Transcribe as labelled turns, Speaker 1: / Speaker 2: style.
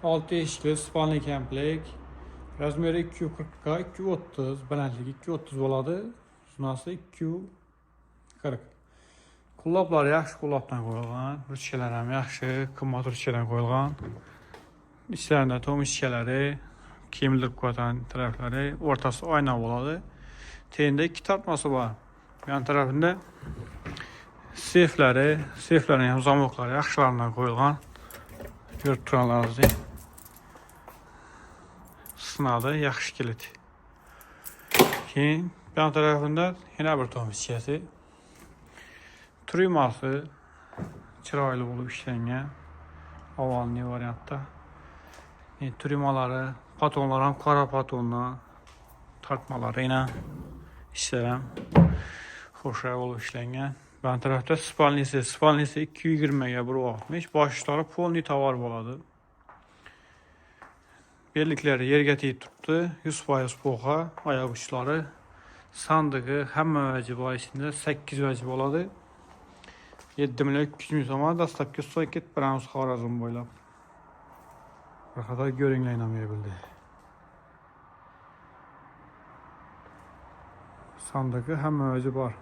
Speaker 1: 6 eşikli spalni komplekt. Razmeri 240'ga 230, balandligi 230 bo'ladi. Uzunasi 240. Qulloblar yaxshi qullobdan qo'yilgan. Ruchkalar ham yaxshi, qimmat ruchkadan qo'yilgan. İçlərində tom işçələri, kiyimdirib qoyatan tərəfləri, ortası ayna bo'ladi. Teyində 2 tartması var. Yan tərəfində seyflərin ham zamokları yaxşılarından qoyulgan. Görüb turanlarınızı. Sınadı, yaxşı kilit. Keyin yan tərəfində yenə bir tom işçəsi. Trüması çıraylı olub işlənən. Havanlı variantda. Trümaları, patonlar ham qara patonla, tartmaları ilə işləyirəm. Xoşa olub işlənən. Yan tərəfdə spalnisi 220-yə 160, başları polni tavar boladı. Bellikləri yerə teyib tutdu, 100% boğa, ayaq uçları, sandığı həmmə vəcib içində 8 vəcib oladı. 7.200 ama dastavka soket Browns Xorazm boylab. Bir kadar görünlə inanmaya bildi. Sandığı həmmə vəcib var.